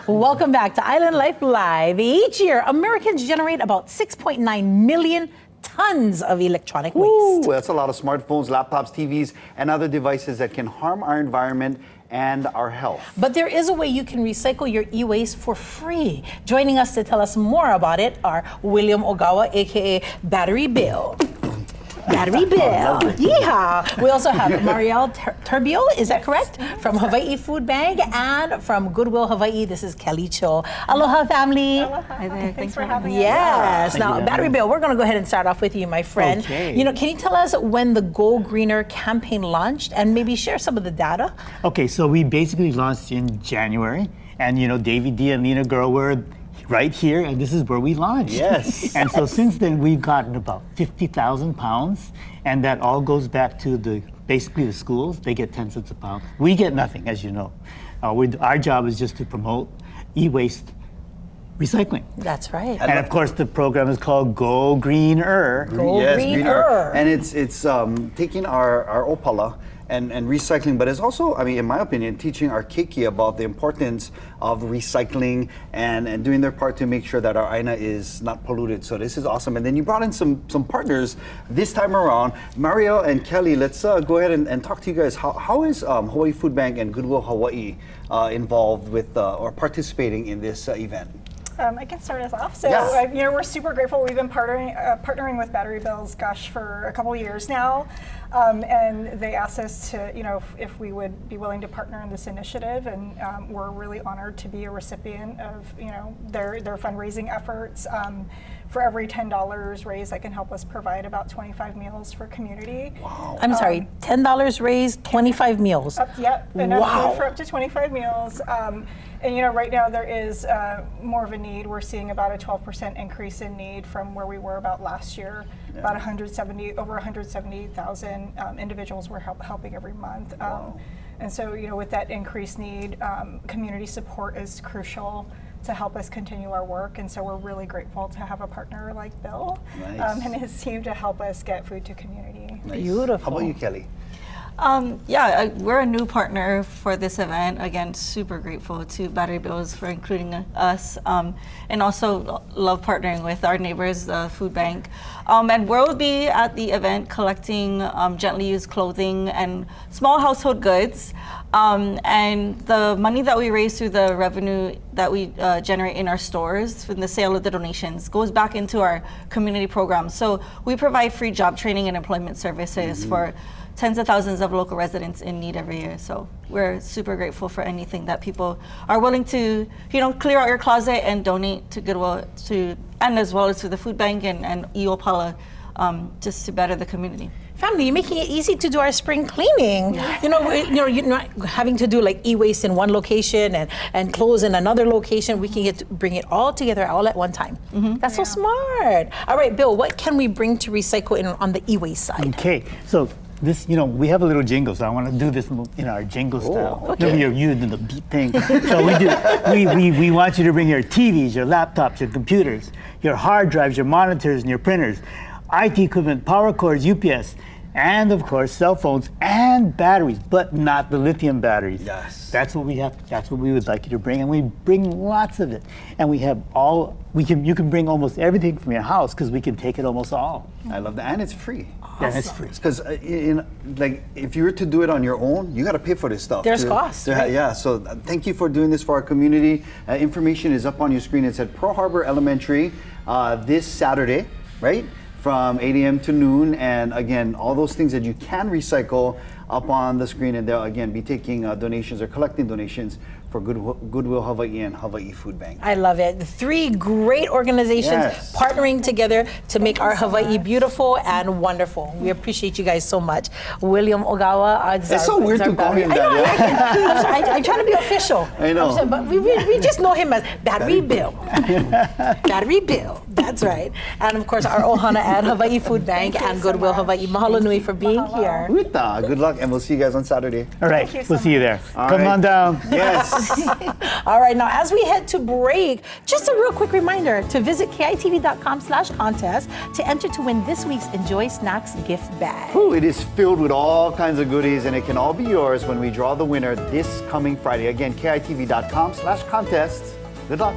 Welcome back to Island Life Live. Each year, Americans generate about 6.9 million tons of electronic waste. Ooh, that's a lot of smartphones, laptops, TVs, and other devices that can harm our environment and our health. But there is a way you can recycle your e-waste for free. Joining us to tell us more about it are William Ogawa, aka Battery Bill. Battery Bill. Yeehaw. We also have Marielle Turbio, is that correct? From Hawaii Foodbank, and from Goodwill Hawaii, this is Kelly Cho. Aloha, family. Aloha. Hi there. Thanks for having us. Yes. Now, Battery Bill, we're going to go ahead and start off with you, my friend. Okay. You know, can you tell us when the Go Greener campaign launched and maybe share some of the data? Okay, so we basically launched in January, and you know, Davey D and Lena Girl were right here, and this is where we launched. Yes. And so since then, we've gotten about 50,000 pounds, and that all goes back to basically the schools. They get 10 cents a pound. We get nothing, as you know. Our job is just to promote e-waste recycling. That's right. And of course, the program is called Go Greener. Go Yes, Greener. And it's taking our opala and recycling, but it's also, I mean, in my opinion, teaching our keiki about the importance of recycling and doing their part to make sure that our aina is not polluted. So this is awesome. And then you brought in some partners this time around. Mario and Kelly, let's go ahead and talk to you guys. How is Hawaii Foodbank and Goodwill Hawaii involved with or participating in this event? I can start us off. So, Yeah. you know, we're super grateful. We've been partnering with Battery Bills, gosh, for a couple of years now. And they asked us to, you know, if we would be willing to partner in this initiative. And we're really honored to be a recipient of, you know, their fundraising efforts. For every $10 raised, that can help us provide about 25 meals for community. Wow. I'm sorry, $10 raised, 25 meals. Yep, enough Wow. food for up to 25 meals. And you know, right now there is more of a need. We're seeing about a 12% increase in need from where we were about last year. Yeah. About over 170,000 individuals we're helping every month. Wow. And so, you know, with that increased need, community support is crucial to help us continue our work. And so we're really grateful to have a partner like Bill Nice. and his team to help us get food to community. Nice. Beautiful. How about you, Kelly? We're a new partner for this event. Again, super grateful to Battery Bills for including us, and also love partnering with our neighbors, the Food Bank. And we'll be at the event collecting gently used clothing and small household goods. And the money that we raise through the revenue that we generate in our stores from the sale of the donations goes back into our community programs. So we provide free job training and employment services for tens of thousands of local residents in need every year. So we're super grateful for anything that people are willing to, you know, clear out your closet and donate to Goodwill, and as well as to the Food Bank and Iopala, just to better the community. Family, you're making it easy to do our spring cleaning. You know, you're not having to do like e-waste in one location and clothes in another location. We can bring it all together all at one time. That's so smart. All right, Bill, what can we bring to recycle on the e-waste side? Okay, so this, you know, we have a little jingle, so I want to do this in our jingle style. okay. You're using the beat thing. So we want you to bring your TVs, your laptops, your computers, your hard drives, your monitors, and your printers, IT equipment, power cords, UPS, and of course cell phones and batteries, but not the lithium batteries. Yes. That's what we have. That's what we would like you to bring, and we bring lots of it. And we have you can bring almost everything from your house because we can take it almost all. I love that, and it's free. Yeah, it's free. Because like if you were to do it on your own, you got to pay for this stuff. There's costs, right? Yeah. So thank you for doing this for our community. Information is up on your screen. It's at Pearl Harbor Elementary this Saturday, right? From 8 a.m. to noon, and again, all those things that you can recycle up on the screen, and they'll again be taking donations or collecting donations for Goodwill Hawaii and Hawaii Food Bank. I love it. The three great organizations partnering together to make our Hawaii beautiful and wonderful. We appreciate you guys so much. William Ogawa. It's so weird to call him that. I try to be official. I know. But we just know him as Battery Bill. Battery Bill. That's right. And of course, our ohana at Hawaii Food Bank and Goodwill Hawaii. Mahalo nui for being here. Good luck. luck, and we'll see you guys on Saturday. All right, Thank you so we'll see you there. All Come right. on down. Yes. All right, now as we head to break, just a real quick reminder to visit kitv.com/contest to enter to win this week's Enjoy Snacks gift bag. Ooh, it is filled with all kinds of goodies, and it can all be yours when we draw the winner this coming Friday. Again, kitv.com/contest. Good luck.